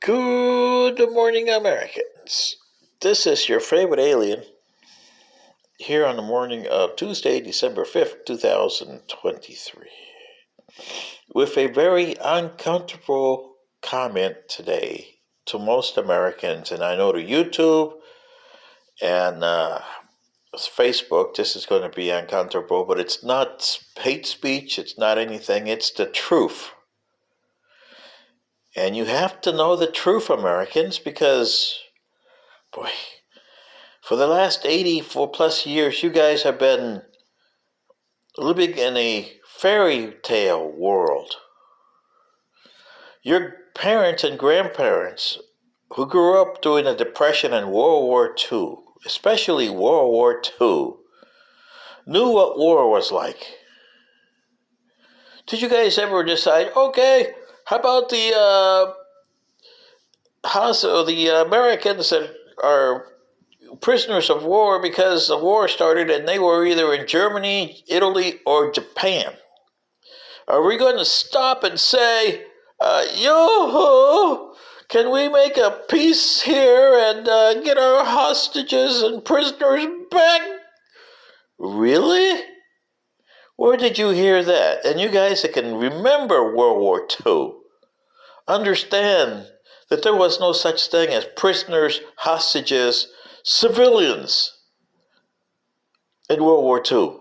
Good morning, Americans. This is your favorite alien here on the morning of Tuesday, December 5th, 2023, with a very uncomfortable comment today to most Americans. And I know to YouTube and Facebook, this is going to be uncomfortable, but it's not hate speech, it's not anything, it's the truth. And you have to know the truth, Americans, because, boy, for the last 84 plus years, you guys have been living in a fairy tale world. Your parents and grandparents who grew up during the Depression and World War II, especially World War II, knew what war was like. Did you guys ever decide, okay, how about the Americans that are prisoners of war because the war started and they were either in Germany, Italy, or Japan? Are we going to stop and say, yo-ho, can we make a peace here and get our hostages and prisoners back? Really? Where did you hear that? And you guys that can remember World War II, understand that there was no such thing as prisoners, hostages, civilians in World War II.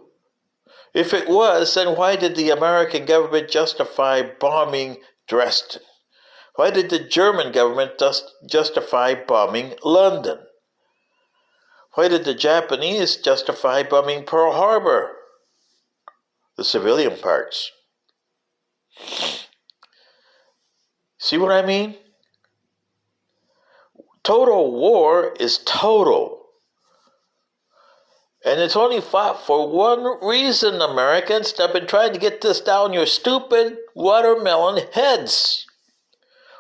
If it was, then why did the American government justify bombing Dresden? Why did the German government justify bombing London? Why did the Japanese justify bombing Pearl Harbor? The civilian parts. See what I mean? Total war is total. And it's only fought for one reason, Americans. I've been trying to get this down your stupid watermelon heads.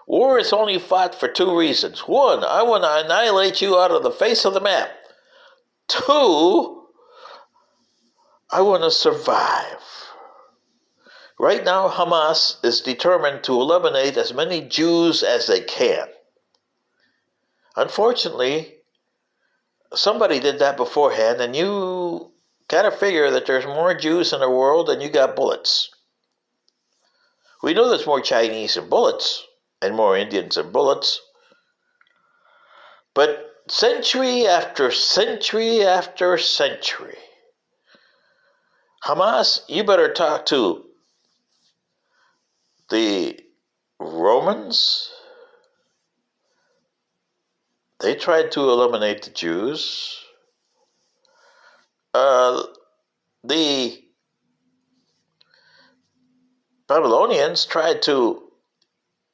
War is only fought for two reasons. One, I want to annihilate you out of the face of the map. Two, I want to survive. Right now, Hamas is determined to eliminate as many Jews as they can. Unfortunately, somebody did that beforehand, and you gotta figure that there's more Jews in the world than you got bullets. We know there's more Chinese than bullets, and more Indians than bullets. But century after century after century, Hamas, you better talk to the Romans. They tried to eliminate the Jews. The Babylonians tried to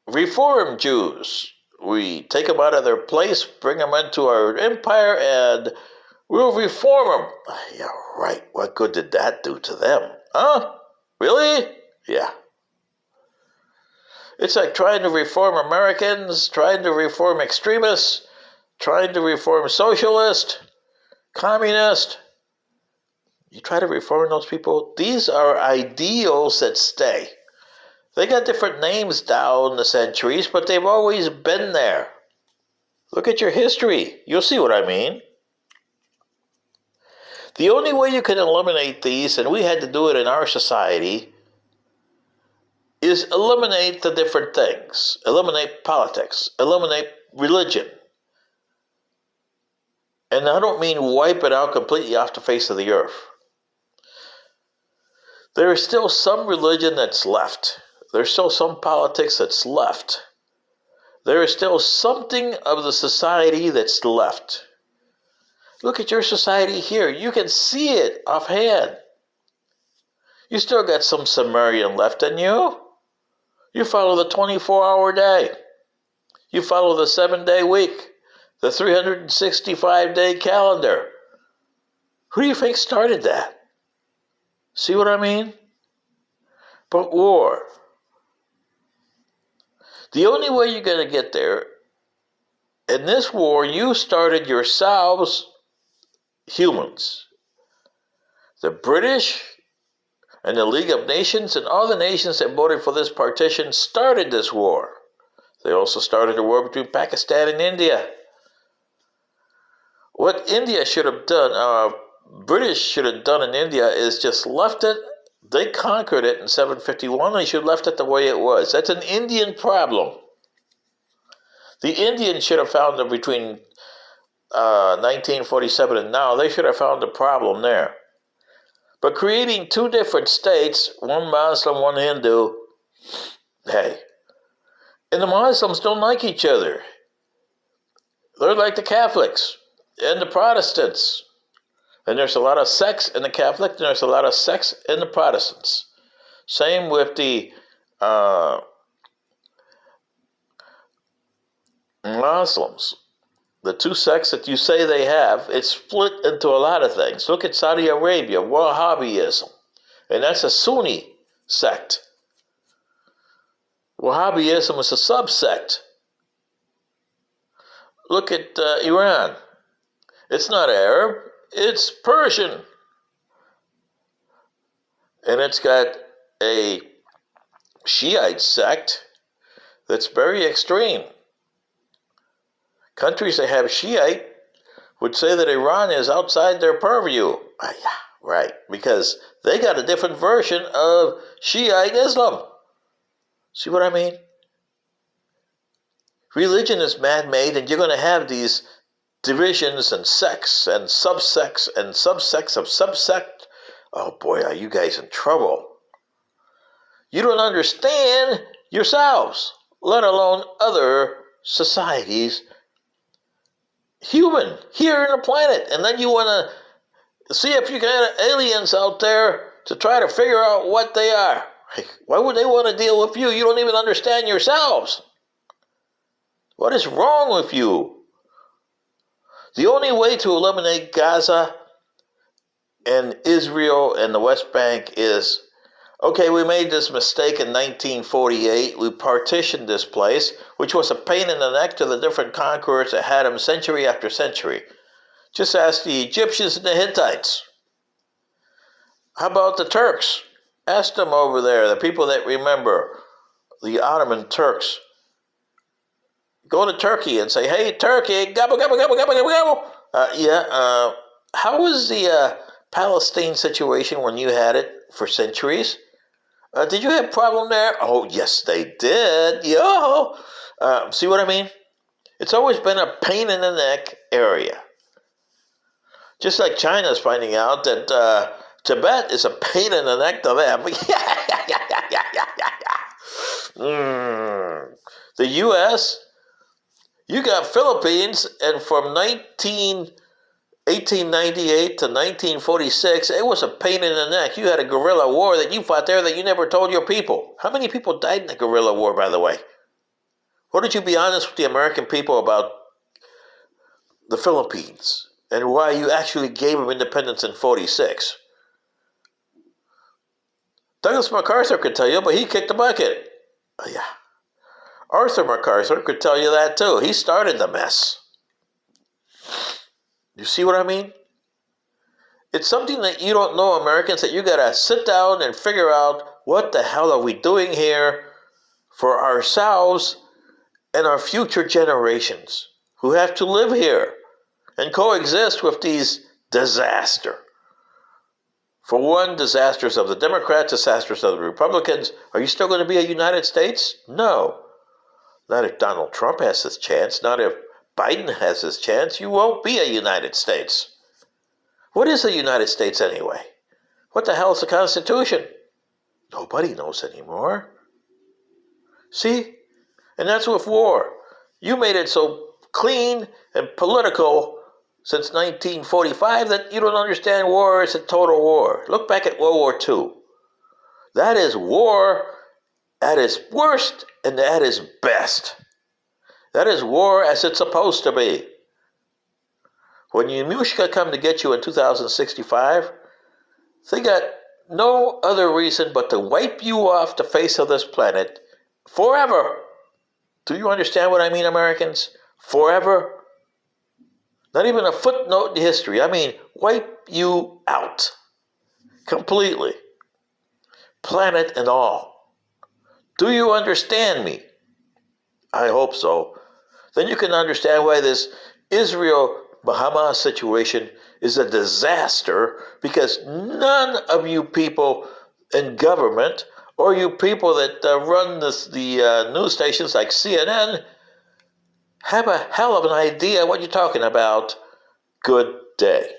reform Jews. We take them out of their place, bring them into our empire, and we'll reform them. Yeah, right. What good did that do to them? Huh? Really? Yeah. It's like trying to reform Americans, trying to reform extremists, trying to reform socialists, communists. You try to reform those people? These are ideals that stay. They got different names down the centuries, but they've always been there. Look at your history. You'll see what I mean. The only way you can eliminate these, and we had to do it in our society, is eliminate the different things. Eliminate politics. Eliminate religion. And I don't mean wipe it out completely off the face of the earth. There is still some religion that's left. There's still some politics that's left. There is still something of the society that's left. Look at your society here. You can see it offhand. You still got some Sumerian left in you. You follow the 24-hour day. You follow the 7-day week. The 365-day calendar. Who do you think started that? See what I mean? But war. The only way you're going to get there, in this war, you started yourselves, humans. The British and the League of Nations and all the nations that voted for this partition started this war. They also started a war between Pakistan and India. What India should have done, British should have done in India is just left it. They conquered it in 751. They should have left it the way it was. That's an Indian problem. The Indians should have found it between 1947 and now. They should have found a problem there. But creating two different states, one Muslim, one Hindu, hey, and the Muslims don't like each other. They're like the Catholics and the Protestants. And there's a lot of sex in the Catholic, and there's a lot of sex in the Protestants. Same with the Muslims. The two sects that you say they have, it's split into a lot of things. Look at Saudi Arabia, Wahhabism. And that's a Sunni sect. Wahhabism is a subsect. Look at Iran. It's not Arab, it's Persian. And it's got a Shiite sect that's very extreme. Countries that have Shiite would say that Iran is outside their purview. Yeah, right, because they got a different version of Shiite Islam. See what I mean? Religion is man-made, and you're going to have these divisions and sects and subsects and subsects of subsect. Oh boy, are you guys in trouble. You don't understand yourselves, let alone other societies, human, here in the planet. And then you want to see if you got aliens out there to try to figure out what they are. Why would they want to deal with you? You don't even understand yourselves. What is wrong with you? The only way to eliminate Gaza and Israel and the West Bank is, okay, we made this mistake in 1948. We partitioned this place, which was a pain in the neck to the different conquerors that had them century after century. Just ask the Egyptians and the Hittites. How about the Turks? Ask them over there, the people that remember the Ottoman Turks. Go to Turkey and say, hey, Turkey, gobble, gobble, gobble, gobble, gobble, gobble. How was the Palestine situation when you had it for centuries? Did you have a problem there? Oh, yes, they did. Yo. See what I mean? It's always been a pain in the neck area. Just like China's finding out that Tibet is a pain in the neck to them. The U.S., you got Philippines, and from 1898 to 1946, it was a pain in the neck. You had a guerrilla war that you fought there that you never told your people. How many people died in the guerrilla war, by the way? Why don't you be honest with the American people about the Philippines and why you actually gave them independence in 46? Douglas MacArthur could tell you, but he kicked the bucket. Oh, yeah. Arthur MacArthur could tell you that too. He started the mess. You see what I mean? It's something that you don't know, Americans, that you got to sit down and figure out what the hell are we doing here for ourselves and our future generations who have to live here and coexist with these disasters. For one, disasters of the Democrats, disasters of the Republicans. Are you still going to be a United States? No. Not if Donald Trump has his chance. Not if Biden has his chance. You won't be a United States. What is the United States anyway? What the hell is the Constitution? Nobody knows anymore. See? And that's with war. You made it so clean and political since 1945 that you don't understand war is a total war. Look back at World War II. That is war at its worst and at its best. That is war as it's supposed to be. When Yanushka come to get you in 2065, they got no other reason but to wipe you off the face of this planet forever. Do you understand what I mean, Americans? Forever. Not even a footnote in history. I mean, wipe you out. Completely. Planet and all. Do you understand me? I hope so. Then you can understand why this Israel-Hamas situation is a disaster, because none of you people in government or you people that run the news stations like CNN have a hell of an idea what you're talking about. Good day.